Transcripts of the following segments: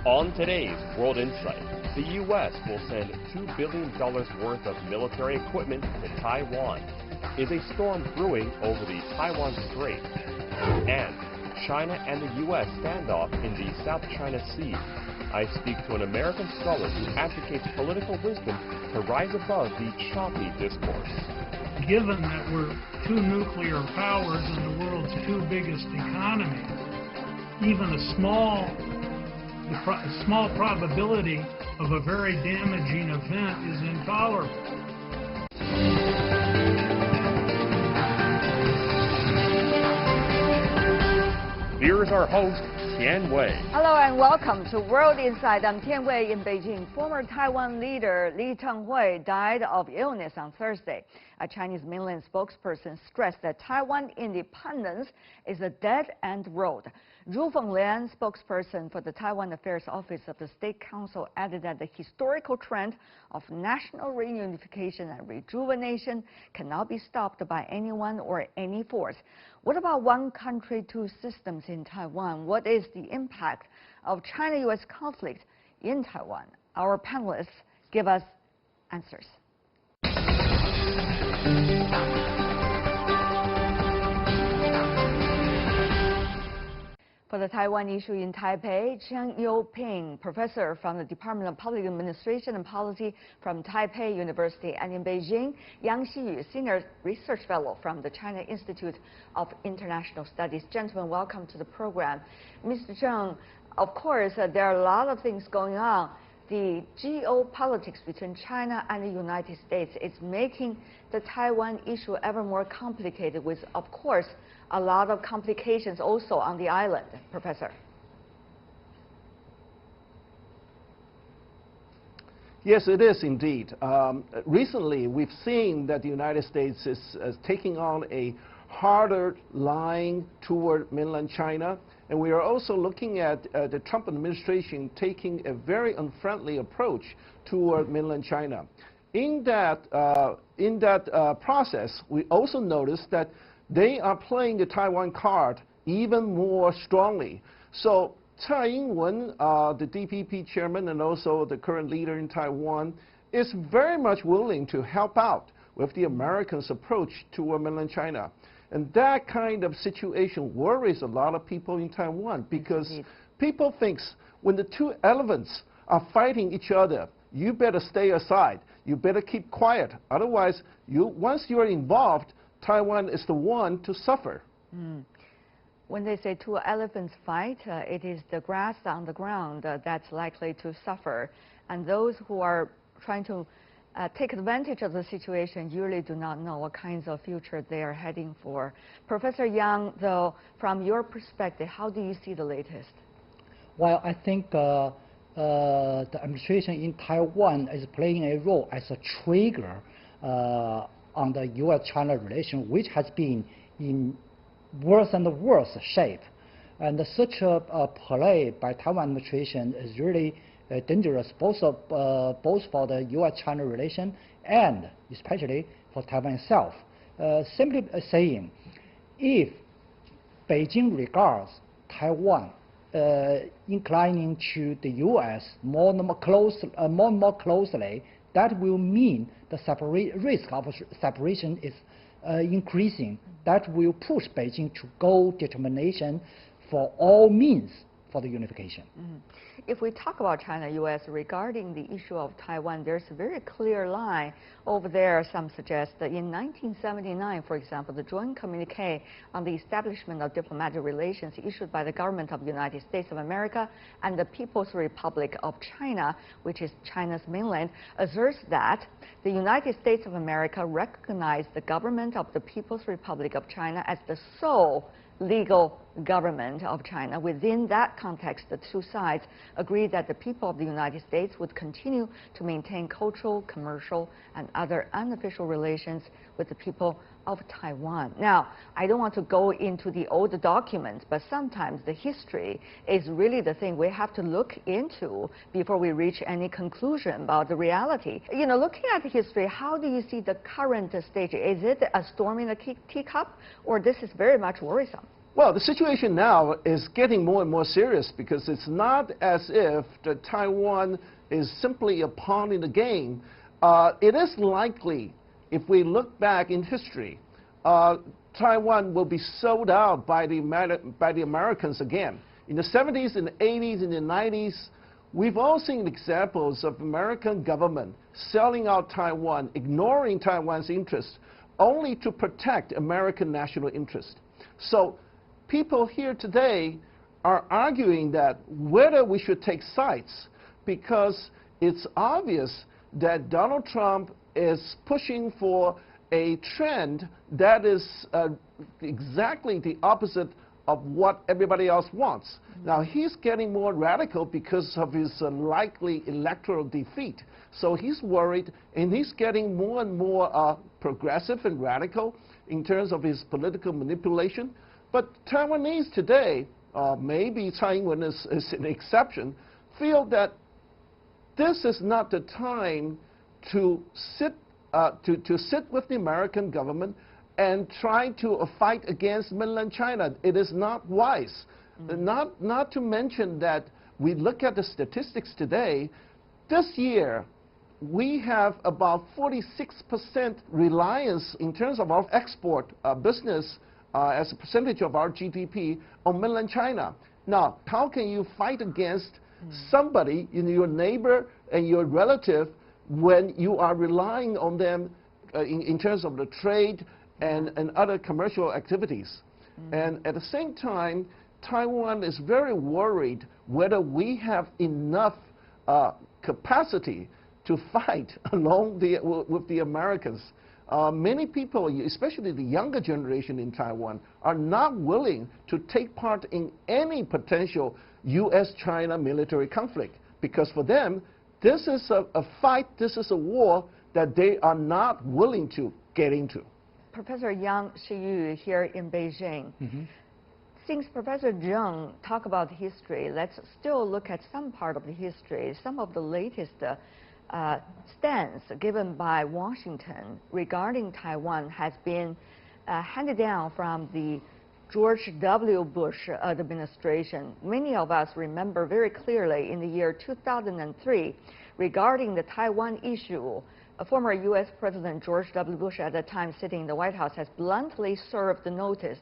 On today's World Insight, the U.S. will send $2 billion worth of military equipment to Taiwan. Is a storm brewing over the Taiwan Strait? And China and the U.S. standoff in the South China Sea. I speak to an American scholar who advocates political wisdom to rise above the choppy discourse. Given that we're two nuclear powers and the world's two biggest economies, even a small probability of a very damaging event is intolerable. Here is our host, Tian Wei. Hello and welcome to World Insight. I'm Tian Wei in Beijing. Former Taiwan leader Lee Teng-hui died of illness on Thursday. A Chinese mainland spokesperson stressed that Taiwan independence is a dead-end road. Zhu Fenglian, spokesperson for the Taiwan Affairs Office of the State Council, added that the historical trend of national reunification and rejuvenation cannot be stopped by anyone or any force. What about one country, two systems in Taiwan? What is the impact of China-U.S. conflict in Taiwan? Our panelists give us answers. For the Taiwan issue in Taipei, Chang Yo-ping, professor from the Department of Public Administration and Policy from Taipei University, and in Beijing, Yang Xiyu, senior research fellow from the China Institute of International Studies. Gentlemen, welcome to the program. Mr. Cheng, of course, there are a lot of things going on. The geopolitics between China and the United States is making the Taiwan issue ever more complicated with, of course, a lot of complications also on the island, Professor. Yes, it is indeed. Recently, we've seen that the United States is taking on a harder line toward mainland China. And we are also looking at the Trump administration taking a very unfriendly approach toward mainland China. In that process, we also noticed that they are playing the Taiwan card even more strongly. So Tsai Ing-wen, the DPP chairman and also the current leader in Taiwan, is very much willing to help out with the Americans' approach toward mainland China. And that kind of situation worries a lot of people in Taiwan because people think when the two elements are fighting each other, you better stay aside. You better keep quiet. Otherwise, once you're involved, Taiwan is the one to suffer. When they say two elephants fight, it is the grass on the ground that's likely to suffer. And those who are trying to take advantage of the situation usually do not know what kinds of future they are heading for. Professor Yang, though, from your perspective, how do you see the latest? Well, I think the administration in Taiwan is playing a role as a trigger on the U.S.-China relation, which has been in worse and worse shape. And such a play by Taiwan administration is really dangerous, both for the U.S.-China relation and especially for Taiwan itself. Simply saying, if Beijing regards Taiwan inclining to the U.S. more and more closely, that will mean the risk of separation is increasing. That will push Beijing to go determination for all means for the unification. If we talk about China-U.S. regarding the issue of Taiwan, there's a very clear line over there. Some suggest that in 1979, for example, the joint communique on the establishment of diplomatic relations issued by the government of the United States of America and the People's Republic of China, which is China's mainland, asserts that the United States of America recognized the government of the People's Republic of China as the sole legal government of China. Within that context, the two sides agreed that the people of the United States would continue to maintain cultural, commercial, and other unofficial relations with the people of Taiwan. Now, I don't want to go into the old documents, but sometimes the history is really the thing we have to look into before we reach any conclusion about the reality. You know, looking at the history, how do you see the current stage? Is it a storm in a teacup, or this is very much worrisome? Well, the situation now is getting more and more serious because it's not as if Taiwan is simply a pawn in the game. It is likely, if we look back in history, Taiwan will be sold out by the Americans again. In the 70s, in the 80s, in the 90s, we've all seen examples of American government selling out Taiwan, ignoring Taiwan's interests, only to protect American national interest. So people here today are arguing that whether we should take sides, because it's obvious that Donald Trump is pushing for a trend that is exactly the opposite of what everybody else wants. Mm-hmm. Now, he's getting more radical because of his likely electoral defeat. So he's worried, and he's getting more and more progressive and radical in terms of his political manipulation. But Taiwanese today, maybe Taiwan is an exception, feel that this is not the time to sit with the American government and try to fight against mainland China. It is not wise. Mm-hmm. Not to mention that we look at the statistics today. This year, we have about 46% reliance in terms of our export business as a percentage of our GDP on mainland China. Now, how can you fight against somebody, your neighbor and your relative, when you are relying on them in terms of the trade and other commercial activities? And at the same time, Taiwan is very worried whether we have enough capacity to fight along with the Americans. Many people, especially the younger generation in Taiwan, are not willing to take part in any potential U.S.-China military conflict, because for them, this is a fight, this is a war that they are not willing to get into. Professor Yang Shiyu here in Beijing. Mm-hmm. Since Professor Zheng talked about history, let's still look at some part of the history, some of the latest stance given by Washington regarding Taiwan has been handed down from the George W. Bush administration. Many of us remember very clearly in the year 2003, regarding the Taiwan issue, former U.S. President George W. Bush, at the time sitting in the White House, has bluntly served the notice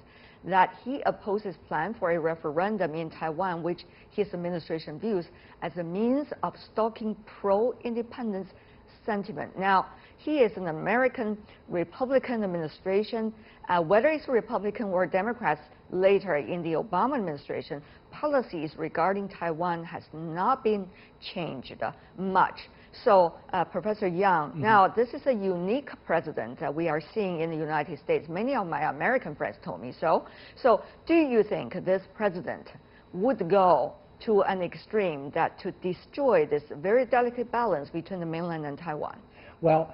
that he opposes plan for a referendum in Taiwan, which his administration views as a means of stoking pro-independence sentiment. Now, he is an American Republican administration. Whether it's Republican or Democrats later in the Obama administration, policies regarding Taiwan has not been changed much. So, Professor Yang, now this is a unique precedent that we are seeing in the United States. Many of my American friends told me so. So, do you think this president would go to an extreme that to destroy this very delicate balance between the mainland and Taiwan? Well,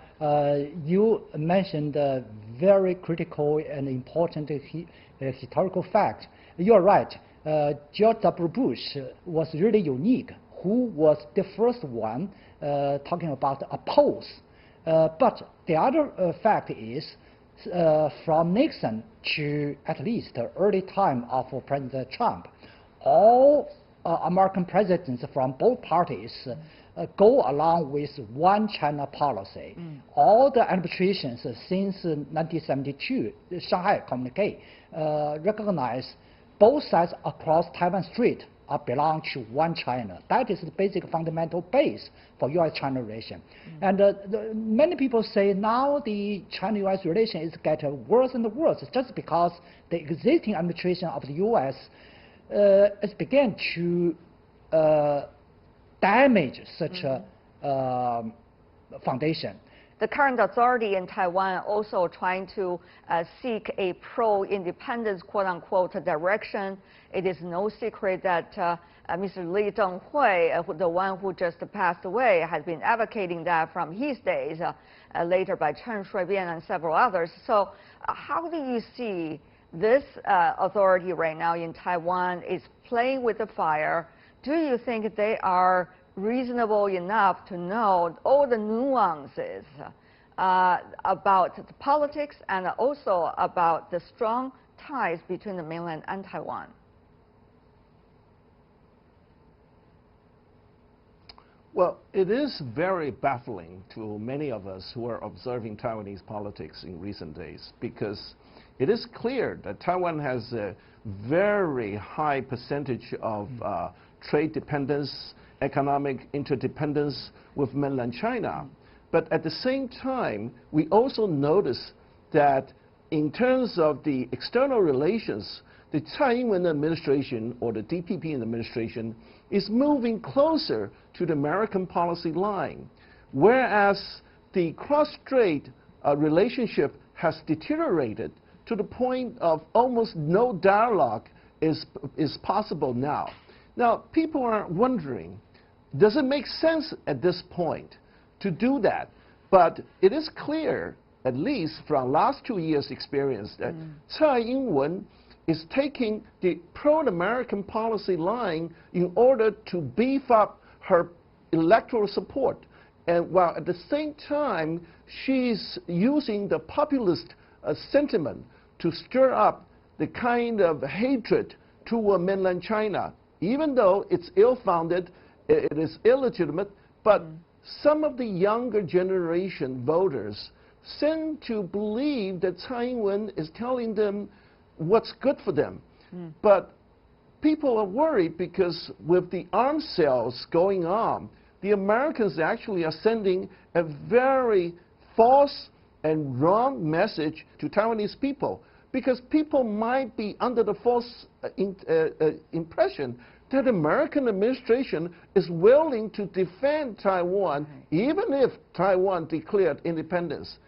you mentioned a very critical and important historical fact. You're right. George W. Bush was really unique, who was the first one talking about oppose. But the other fact is, from Nixon to at least the early time of President Trump, all American presidents from both parties go along with one China policy. All the administrations since 1972, the Shanghai Communique, recognize both sides across Taiwan Strait belong to one China. That is the basic fundamental base for U.S.-China relation. And many people say now the China-U.S. relation is getting worse and worse just because the existing administration of the U.S. has begun to damage such a foundation. the current authority in Taiwan also trying to seek a pro-independence, quote-unquote, direction. It is no secret that Mr. Lee Teng-hui, the one who just passed away, has been advocating that from his days, later by Chen Shui-bian and several others. So how do you see this authority right now in Taiwan is playing with the fire? Do you think they are reasonable enough to know all the nuances about the politics and also about the strong ties between the mainland and Taiwan? Well, it is very baffling to many of us who are observing Taiwanese politics in recent days, because it is clear that Taiwan has a very high percentage of trade dependence, economic interdependence with mainland China. But at the same time, we also notice that in terms of the external relations, the Tsai Ing-wen administration or the DPP administration is moving closer to the American policy line, whereas the cross-strait relationship has deteriorated to the point of almost no dialogue is possible now. Now, people are wondering, does it make sense at this point to do that? But it is clear, at least from last 2 years' experience, that Tsai Ing-wen is taking the pro-American policy line in order to beef up her electoral support. And while at the same time, she's using the populist sentiment to stir up the kind of hatred toward mainland China. Even though it's ill-founded, it is illegitimate, but some of the younger generation voters seem to believe that Tsai Ing-wen is telling them what's good for them. But people are worried because with the arms sales going on, the Americans actually are sending a very false and wrong message to Taiwanese people, because people might be under the false impression that the American administration is willing to defend Taiwan, even if Taiwan declared independence.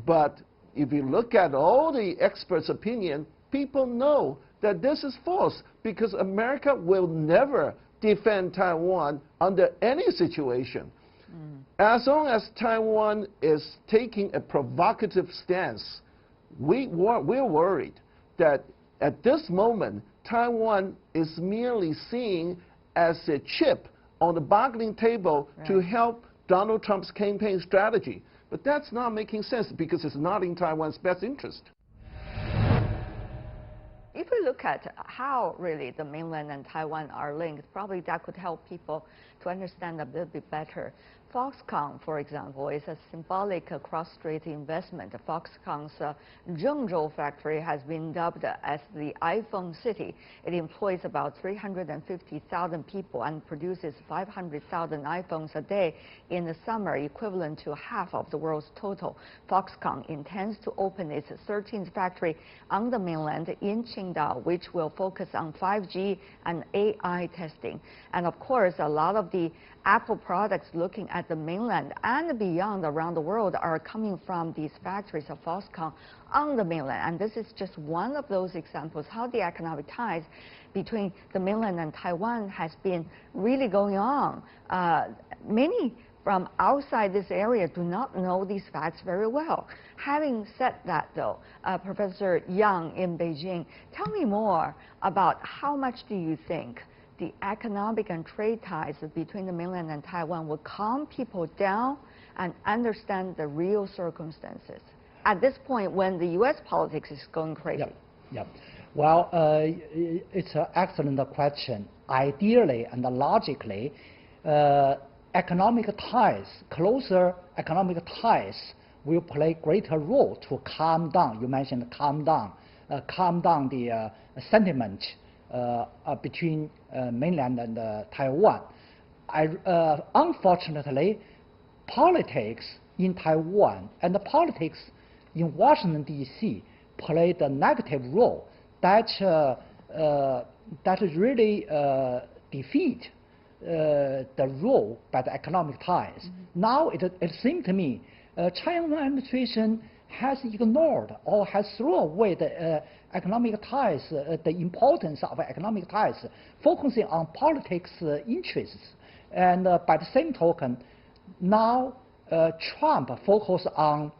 But if you look at all the experts' opinion, people know that this is false, because America will never defend Taiwan under any situation. As long as Taiwan is taking a provocative stance, we're worried that at this moment, Taiwan is merely seen as a chip on the bargaining table to help Donald Trump's campaign strategy. But that's not making sense, because it's not in Taiwan's best interest. If we look at how really the mainland and Taiwan are linked, probably that could help people to understand a little bit better. Foxconn, for example, is a symbolic cross-strait investment. Foxconn's Zhengzhou factory has been dubbed as the iPhone city. It employs about 350,000 people and produces 500,000 iPhones a day in the summer, equivalent to half of the world's total. Foxconn intends to open its 13th factory on the mainland in Qingdao, which will focus on 5G and AI testing. And of course, a lot of the Apple products looking at the mainland and beyond around the world are coming from these factories of Foxconn on the mainland. And this is just one of those examples how the economic ties between the mainland and Taiwan has been really going on. Many from outside this area do not know these facts very well. Having said that, though, Professor Yang in Beijing, tell me more about how much do you think the economic and trade ties between the mainland and Taiwan will calm people down and understand the real circumstances at this point when the U.S. politics is going crazy? Yep. Well, it's an excellent question. Ideally and logically, economic ties, closer economic ties, will play greater role to calm down. You mentioned calm down the sentiment between mainland and Taiwan. Unfortunately, politics in Taiwan and the politics in Washington, D.C. played a negative role that really defeat the role by the economic ties. Now it seems to me China administration has ignored or has thrown away the economic ties, the importance of economic ties, focusing on politics interests. And by the same token, now Trump focus on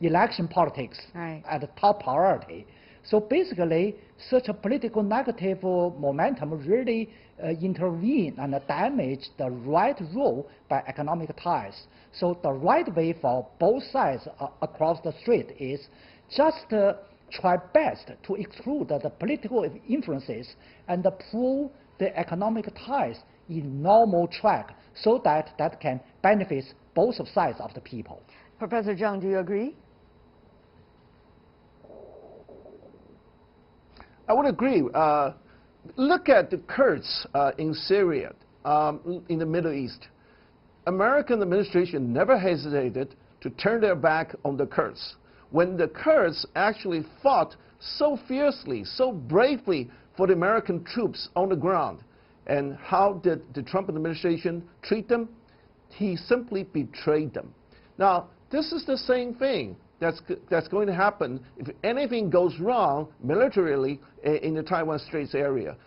election politics at the top priority. So basically, such a political negative momentum really intervene and damage the right role by economic ties. So the right way for both sides across the strait is just try best to exclude the political influences and pull the economic ties in normal track so that that can benefit both sides of the people. Professor Zhang, do you agree? I would agree. Look at the Kurds in Syria, in the Middle East. American administration never hesitated to turn their back on the Kurds. When the Kurds actually fought so fiercely, so bravely for the American troops on the ground, and how did the Trump administration treat them? He simply betrayed them. Now, this is the same thing that's going to happen if anything goes wrong militarily in the Taiwan Straits area.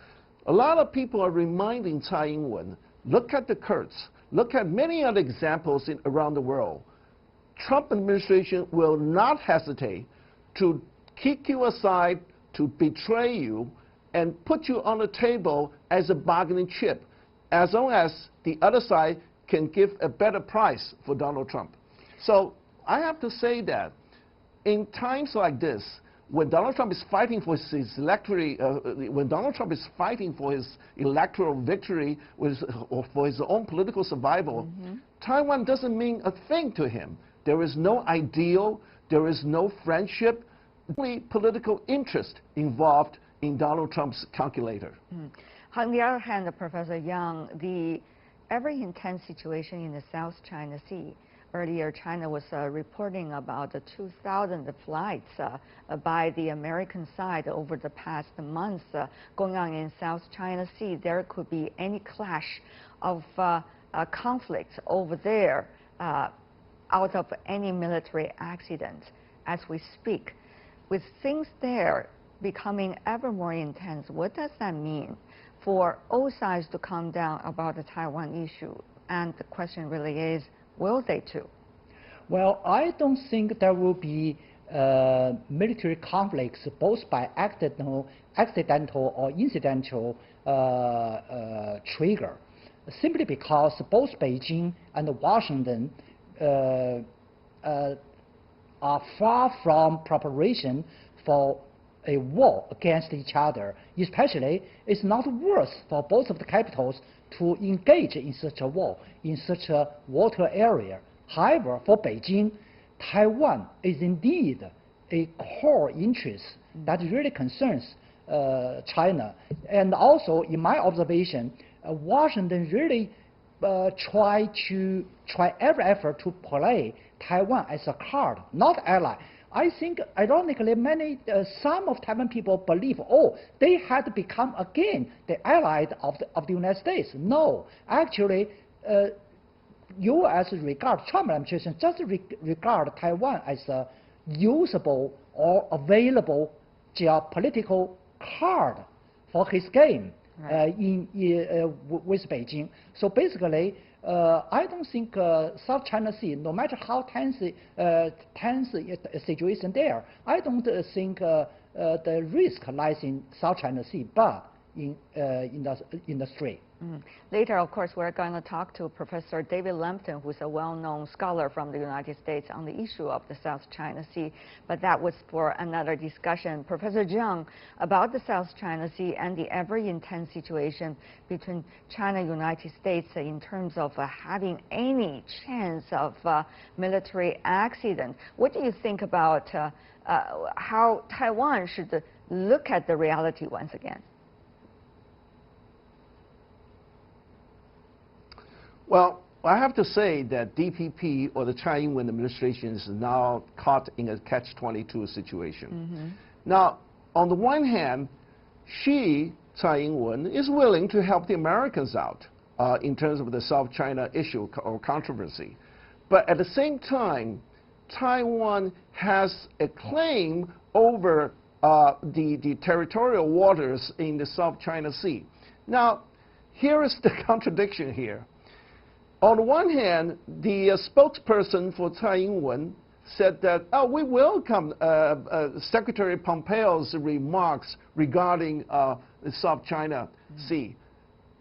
A lot of people are reminding Tsai Ing-wen, look at the Kurds, look at many other examples around the world. Trump administration will not hesitate to kick you aside, to betray you, and put you on the table as a bargaining chip, as long as the other side can give a better price for Donald Trump. So I have to say that in times like this, when Donald Trump is fighting for his electoral victory or for his own political survival, Taiwan doesn't mean a thing to him. There is no ideal, there is no friendship, only political interest involved in Donald Trump's calculator. On the other hand, Professor Yang, the very intense situation in the South China Sea. Earlier, China was reporting about the 2,000 flights by the American side over the past months going on in South China Sea. There could be any clash of conflicts over there out of any military accident as we speak. With things there becoming ever more intense, what does that mean for all sides to calm down about the Taiwan issue? And the question really is, will they too? Well, I don't think there will be military conflicts both by accidental or incidental trigger, simply because both Beijing and Washington are far from preparation for a war against each other. Especially, it's not worth for both of the capitals to engage in such a war, in such a water area. However, for Beijing, Taiwan is indeed a core interest that really concerns China. And also, in my observation, Washington really try every effort to play Taiwan as a card, not ally. I think, ironically, some of Taiwan people believe, oh, they had become again the allies of the United States. No, actually, U.S. Trump administration just regard Taiwan as a usable or available geopolitical card for his game with Beijing. So basically, I don't think South China Sea, no matter how tense situation there, I don't think the risk lies in South China Sea, but in the Strait. Later, of course, we're going to talk to Professor David Lampton, who's a well-known scholar from the United States on the issue of the South China Sea, but that was for another discussion. Professor Zhang, about the South China Sea and the ever-intense situation between China and United States in terms of having any chance of military accident. What do you think about how Taiwan should look at the reality once again? Well, I have to say that DPP or the Tsai Ing-wen administration is now caught in a catch-22 situation. Now, on the one hand, Tsai Ing-wen, is willing to help the Americans out in terms of the South China issue or controversy. But at the same time, Taiwan has a claim over the territorial waters in the South China Sea. Now, here is the contradiction here. On the one hand, the spokesperson for Tsai Ing-wen said that, oh, we welcome Secretary Pompeo's remarks regarding the South China Sea.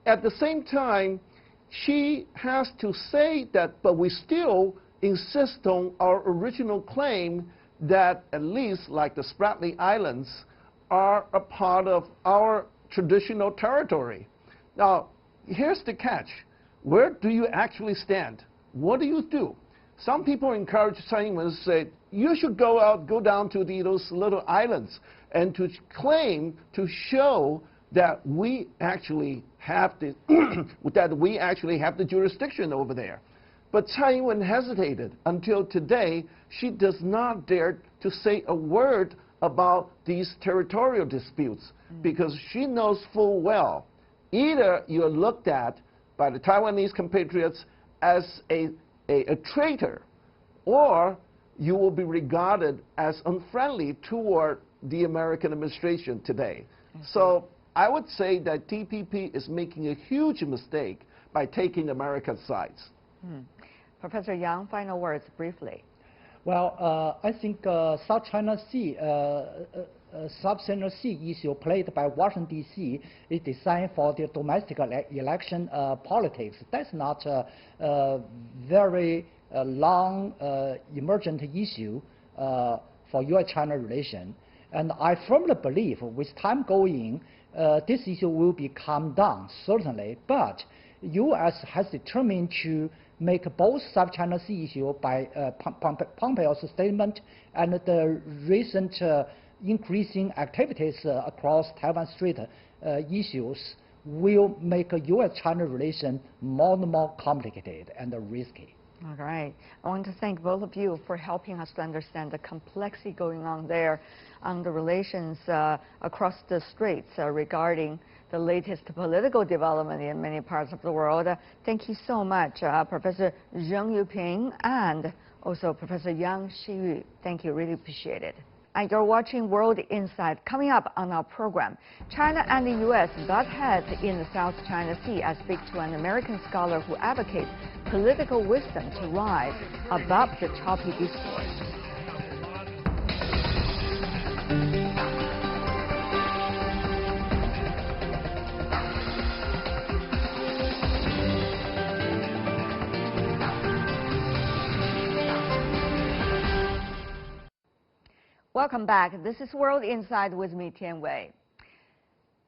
At the same time, she has to say that, but we still insist on our original claim that at least like the Spratly Islands are a part of our traditional territory. Now, here's the catch. Where do you actually stand? What do you do? Some people encourage Tsai Ing-wen to say, you should go down to those little islands and to claim, to show that we actually have the jurisdiction over there. But Tsai Ing-wen hesitated. Until today, she does not dare to say a word about these territorial disputes because she knows full well either you're looked at by the Taiwanese compatriots as a traitor, or you will be regarded as unfriendly toward the American administration today. So I would say that TPP is making a huge mistake by taking America's sides. Professor Yang, final words briefly. Well, I think South China Sea, South China Sea issue played by Washington D.C. is designed for the domestic election politics. That's not a very long emergent issue for U.S.-China relation. And I firmly believe with time going, this issue will be calmed down, certainly. But U.S. has determined to make both South China Sea issue by Pompeo's statement and the recent increasing activities across Taiwan Strait issues will make U.S.-China relation more and more complicated and risky. All right. I want to thank both of you for helping us to understand the complexity going on there on the relations across the straits regarding the latest political development in many parts of the world. Thank you so much, Professor Zheng Yuping and also Professor Yang Xiyu. Thank you. Really appreciate it. And you're watching World Insight. Coming up on our program, China and the U.S. butt heads in the South China Sea. I speak to an American scholar who advocates political wisdom to rise above the choppy discourse. Welcome back. This is World Insight with me, Tian Wei.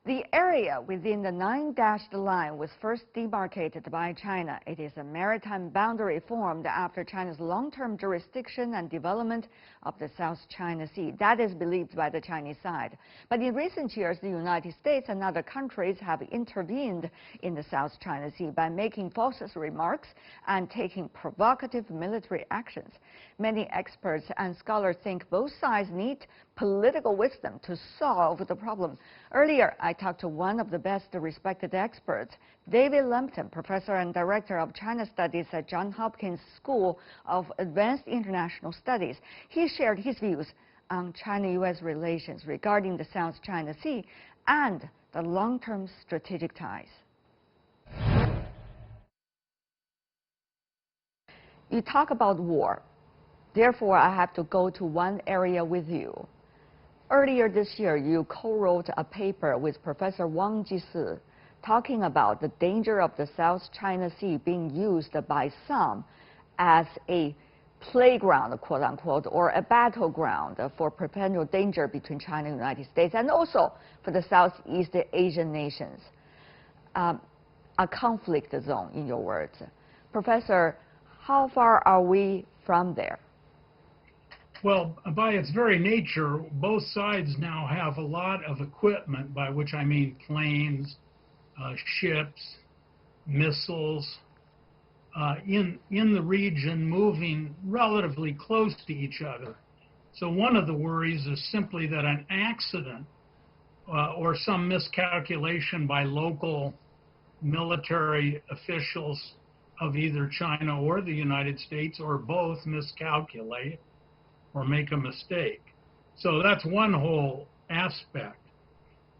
The area within the 9-dashed line was first demarcated by China. It is a maritime boundary formed after China's long-term jurisdiction and development of the South China Sea. That is believed by the Chinese side. But in recent years, the United States and other countries have intervened in the South China Sea by making false remarks and taking provocative military actions. Many experts and scholars think both sides need political wisdom to solve the problem. Earlier, I talked to one of the best respected experts, David Lambton, professor and director of China Studies at Johns Hopkins School of Advanced International Studies. He shared his views on China-U.S. relations regarding the South China Sea and the long-term strategic ties. You talk about war. Therefore, I have to go to one area with you. Earlier this year, you co-wrote a paper with Professor Wang Jisi talking about the danger of the South China Sea being used by some as a playground, quote unquote, or a battleground for potential danger between China and the United States, and also for the Southeast Asian nations. A conflict zone, in your words. Professor, how far are we from there? Well, by its very nature, both sides now have a lot of equipment, by which I mean planes, ships, missiles, in the region moving relatively close to each other. So one of the worries is simply that an accident or some miscalculation by local military officials of either China or the United States, or both, miscalculate, or make a mistake. So that's one whole aspect.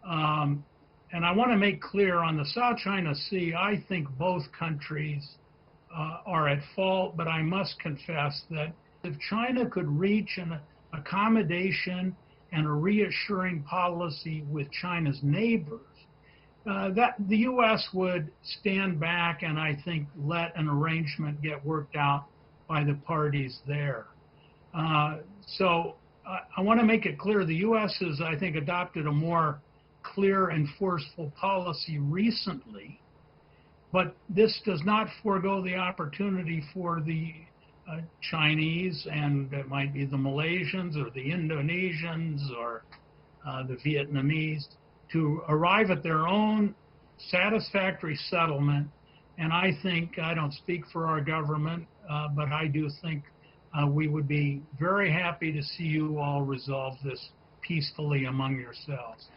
And I want to make clear on the South China Sea, I think both countries are at fault, but I must confess that if China could reach an accommodation and a reassuring policy with China's neighbors, that the U.S. would stand back and I think let an arrangement get worked out by the parties there. So I want to make it clear the U.S. has, I think, adopted a more clear and forceful policy recently, but this does not forego the opportunity for the Chinese, and it might be the Malaysians or the Indonesians or the Vietnamese, to arrive at their own satisfactory settlement. And I think, I don't speak for our government, but I do think we would be very happy to see you all resolve this peacefully among yourselves.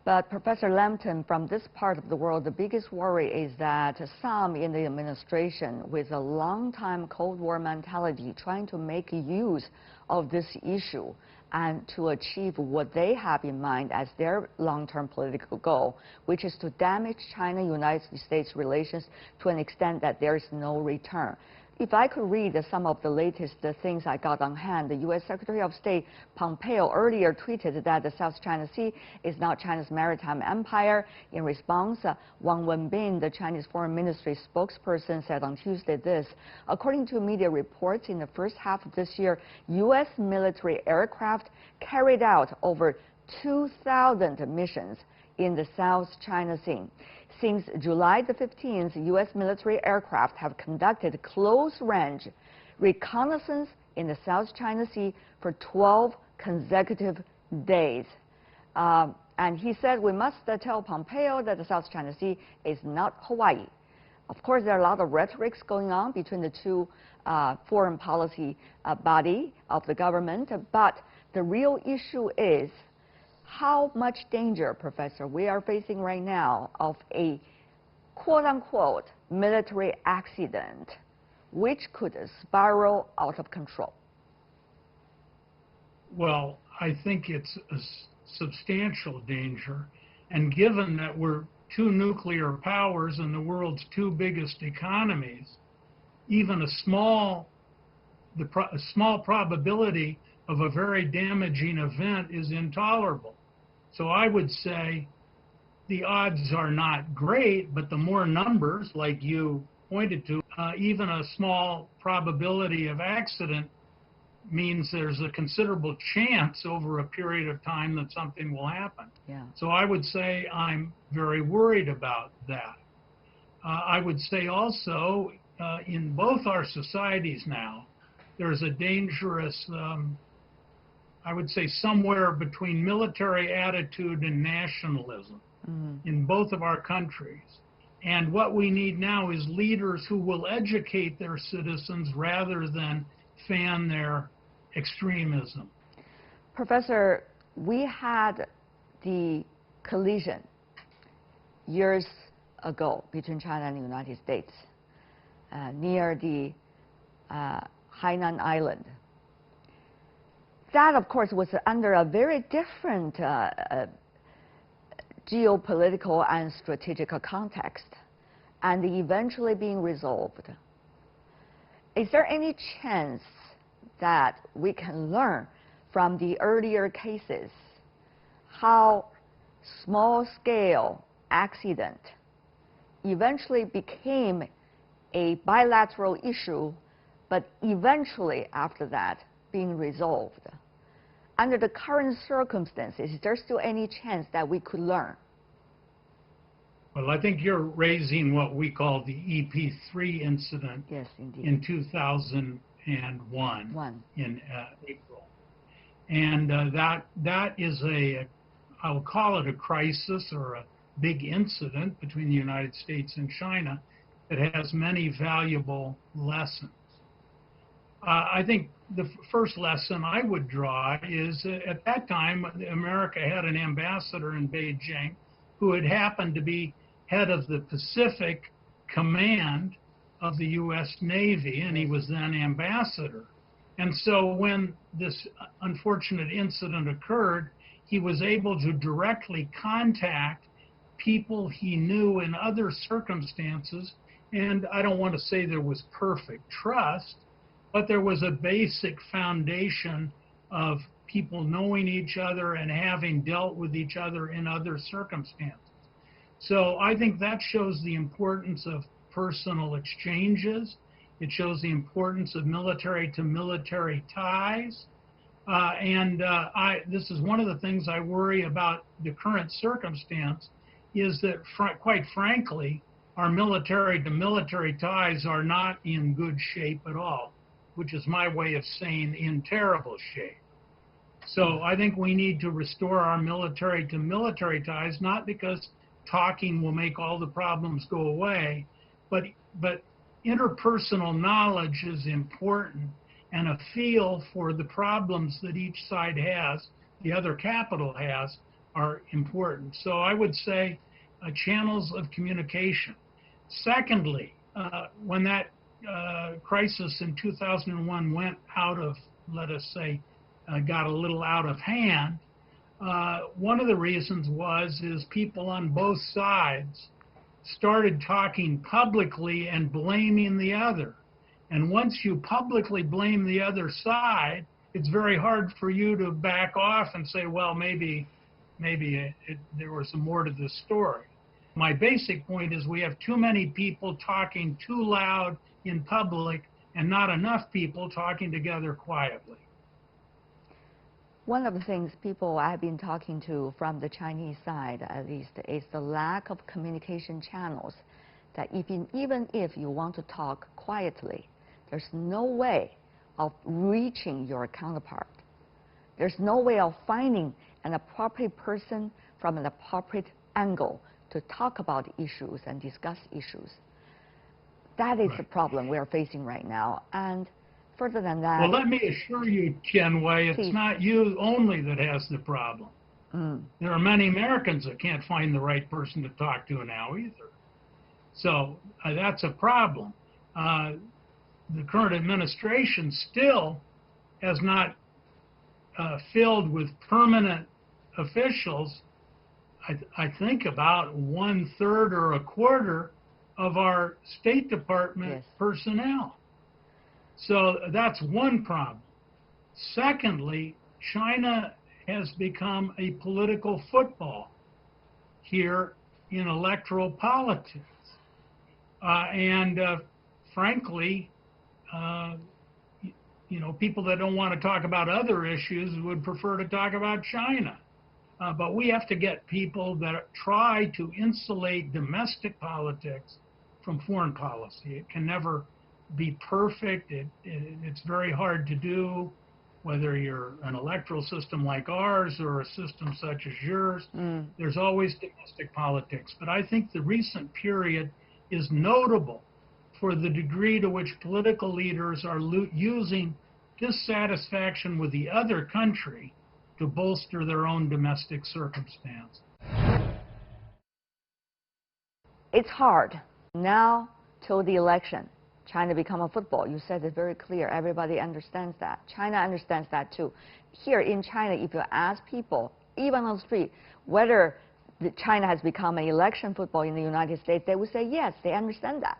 But Professor Lambton, from this part of the world, the biggest worry is that some in the administration with a long-time Cold War mentality trying to make use of this issue and to achieve what they have in mind as their long-term political goal, which is to damage China-United States relations to an extent that there is no return. If I could read some of the latest things I got on hand, the U.S. Secretary of State Pompeo earlier tweeted that the South China Sea is not China's maritime empire. In response, Wang Wenbin, the Chinese Foreign Ministry spokesperson, said on Tuesday this: according to media reports, in the first half of this year, U.S. military aircraft carried out over 2,000 missions in the South China Sea. Since July the 15th, U.S. military aircraft have conducted close-range reconnaissance in the South China Sea for 12 consecutive days. And he said, we must tell Pompeo that the South China Sea is not Hawaii. Of course, there are a lot of rhetorics going on between the two foreign policy body of the government, but the real issue is how much danger, Professor, we are facing right now of a quote-unquote military accident which could spiral out of control. Well, I think it's a substantial danger, and given that we're two nuclear powers and the world's two biggest economies, even a small probability of a very damaging event is intolerable. So I would say the odds are not great, but the more numbers, like you pointed to, even a small probability of accident means there's a considerable chance over a period of time that something will happen. Yeah. So I would say I'm very worried about that. I would say also in both our societies now, there's a dangerous, I would say somewhere between military attitude and nationalism in both of our countries. And what we need now is leaders who will educate their citizens rather than fan their extremism. Professor, we had the collision years ago between China and the United States near the Hainan Island. That, of course, was under a very different geopolitical and strategic context, and eventually being resolved. Is there any chance that we can learn from the earlier cases how small-scale accident eventually became a bilateral issue, but eventually after that being resolved? Under the current circumstances, is there still any chance that we could learn? Well, I think you're raising what we call the EP3 incident. Yes, indeed. In 2001 in April. And that is I'll call it a crisis or a big incident between the United States and China that has many valuable lessons. I think the first lesson I would draw is at that time, America had an ambassador in Beijing who had happened to be head of the Pacific Command of the U.S. Navy, and he was then ambassador. And so when this unfortunate incident occurred, he was able to directly contact people he knew in other circumstances. And I don't want to say there was perfect trust, but there was a basic foundation of people knowing each other and having dealt with each other in other circumstances. So I think that shows the importance of personal exchanges. It shows the importance of military-to-military ties. This is one of the things I worry about the current circumstance, is that, quite frankly, our military-to-military ties are not in good shape at all, which is my way of saying in terrible shape. So I think we need to restore our military-to-military ties, not because talking will make all the problems go away, but interpersonal knowledge is important, and a feel for the problems that each side has, the other capital has, are important. So I would say channels of communication. Secondly, when that crisis in 2001 went out of, let us say, got a little out of hand, one of the reasons is people on both sides started talking publicly and blaming the other. And once you publicly blame the other side, it's very hard for you to back off and say, well, maybe there was some more to this story. My basic point is we have too many people talking too loud in public and not enough people talking together quietly. One of the things people I've been talking to from the Chinese side, at least, is the lack of communication channels. That even if you want to talk quietly, there's no way of reaching your counterpart. There's no way of finding an appropriate person from an appropriate angle to talk about issues and discuss issues. That is the problem we're facing right now. And further than that... Well, let me assure you, Tianwei, it's not you only that has the problem. There are many Americans that can't find the right person to talk to now either. So that's a problem. The current administration still has not filled with permanent officials, I think about 1/3 or a quarter of our State Department personnel. So that's one problem. Secondly, China has become a political football here in electoral politics. Frankly, people that don't want to talk about other issues would prefer to talk about China. But we have to get people that try to insulate domestic politics from foreign policy. It can never be perfect. It's very hard to do, whether you're an electoral system like ours or a system such as yours. There's always domestic politics. But I think the recent period is notable for the degree to which political leaders are using dissatisfaction with the other country to bolster their own domestic circumstance. It's hard. Now till the election, China become a football. You said it very clear. Everybody understands that. China understands that too. Here in China, if you ask people, even on the street, whether China has become an election football in the United States, they would say yes, they understand that.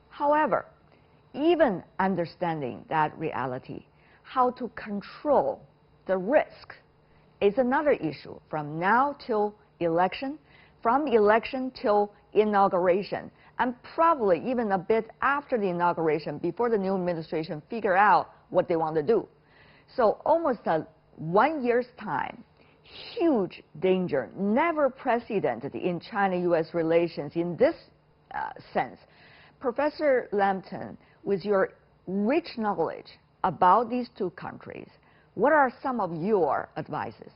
However, even understanding that reality, how to control the risk is another issue from now till election, from election till inauguration, and probably even a bit after the inauguration, before the new administration figure out what they want to do. So almost a 1 year's time, huge danger, never precedented in China-U.S. relations in this sense. Professor Lambton, with your rich knowledge about these two countries, what are some of your advices?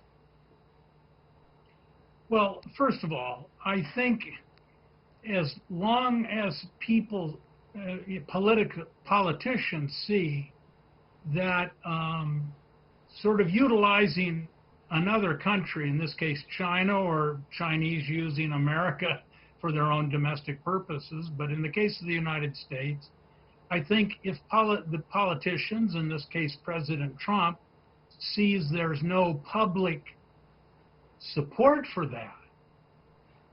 Well, first of all, I think as long as people, politicians see that sort of utilizing another country, in this case China, or Chinese using America for their own domestic purposes, but in the case of the United States, I think if the politicians, in this case President Trump, sees there's no public support for that,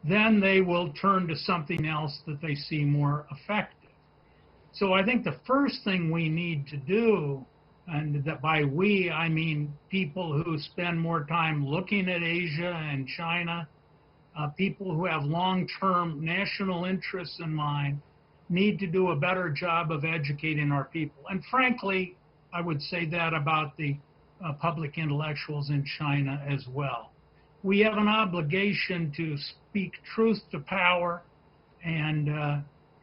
then they will turn to something else that they see more effective. So I think the first thing we need to do, and that by we, I mean people who spend more time looking at Asia and China, people who have long-term national interests in mind, need to do a better job of educating our people. And frankly, I would say that about the public intellectuals in China as well. We have an obligation to speak truth to power and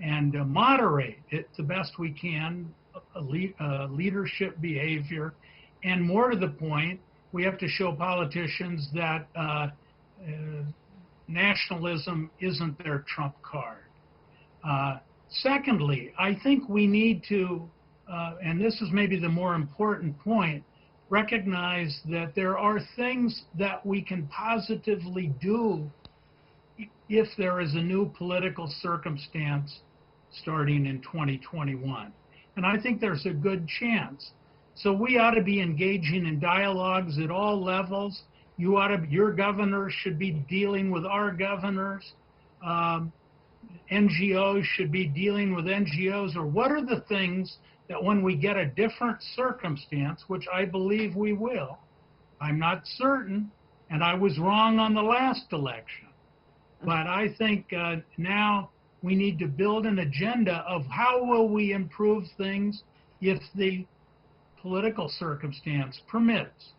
moderate it the best we can, leadership behavior. And more to the point, we have to show politicians that nationalism isn't their trump card. Secondly, I think we need to, and this is maybe the more important point, recognize that there are things that we can positively do if there is a new political circumstance starting in 2021. And I think there's a good chance. So we ought to be engaging in dialogues at all levels. Your governors should be dealing with our governors. NGOs should be dealing with NGOs, or what are the things that when we get a different circumstance, which I believe we will, I'm not certain, and I was wrong on the last election, but I think now we need to build an agenda of how will we improve things if the political circumstance permits.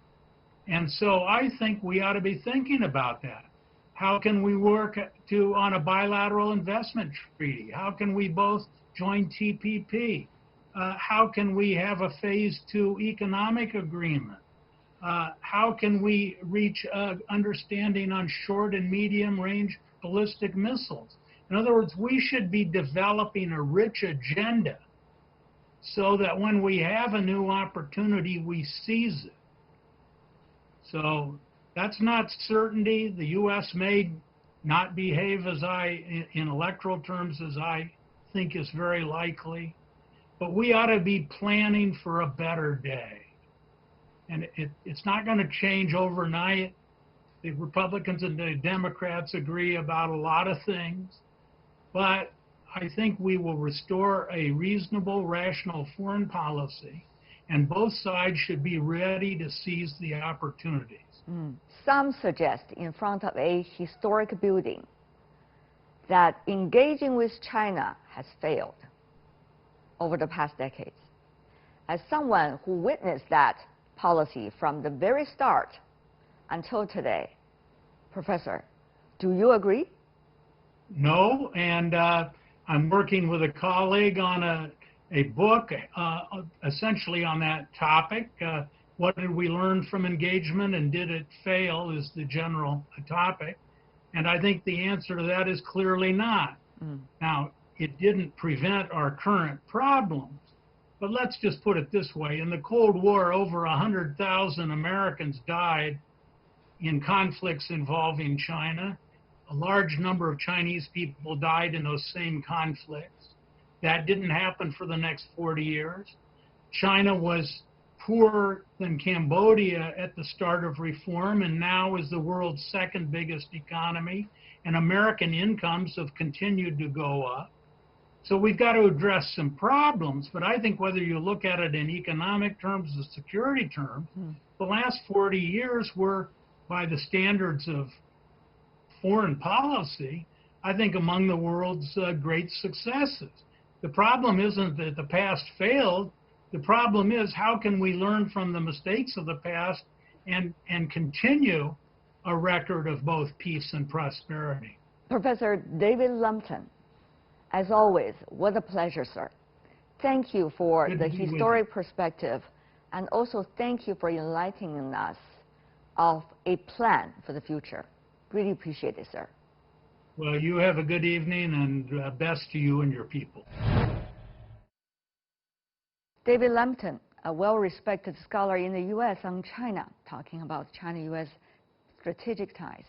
And so I think we ought to be thinking about that. How can we work on a bilateral investment treaty? How can we both join TPP? How can we have a phase 2 economic agreement? How can we reach understanding on short and medium range ballistic missiles? In other words, we should be developing a rich agenda so that when we have a new opportunity, we seize it. So that's not certainty. The U.S. may not behave in electoral terms as I think is very likely, but we ought to be planning for a better day. And it's not going to change overnight. The Republicans and the Democrats agree about a lot of things, but I think we will restore a reasonable, rational foreign policy, and both sides should be ready to seize the opportunities. Some suggest in front of a historic building that engaging with China has failed over the past decades. As someone who witnessed that policy from the very start until today, Professor, do you agree? No, and I'm working with a colleague on a book essentially on that topic. What did we learn from engagement and did it fail is the general topic. And I think the answer to that is clearly not. Now, it didn't prevent our current problems, but let's just put it this way. In the Cold War, over 100,000 Americans died in conflicts involving China. A large number of Chinese people died in those same conflicts. That didn't happen for the next 40 years. China was poorer than Cambodia at the start of reform and now is the world's second biggest economy, and American incomes have continued to go up. So we've got to address some problems, but I think whether you look at it in economic terms or security terms, the last 40 years were, by the standards of foreign policy, I think among the world's great successes. The problem isn't that the past failed. The problem is how can we learn from the mistakes of the past and continue a record of both peace and prosperity. Professor David Lumpton, as always, what a pleasure, sir. Thank you for the historic perspective, and also thank you for enlightening us of a plan for the future. Really appreciate it, sir. Well, you have a good evening, and best to you and your people. David Lumpton, a well-respected scholar in the U.S. on China, talking about China-U.S. strategic ties.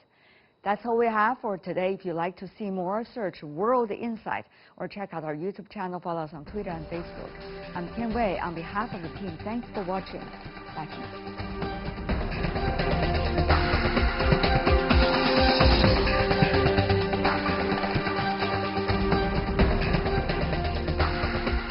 That's all we have for today. If you'd like to see more, search World Insight or check out our YouTube channel. Follow us on Twitter and Facebook. I'm Tian Wei. On behalf of the team, thanks for watching. Back to you.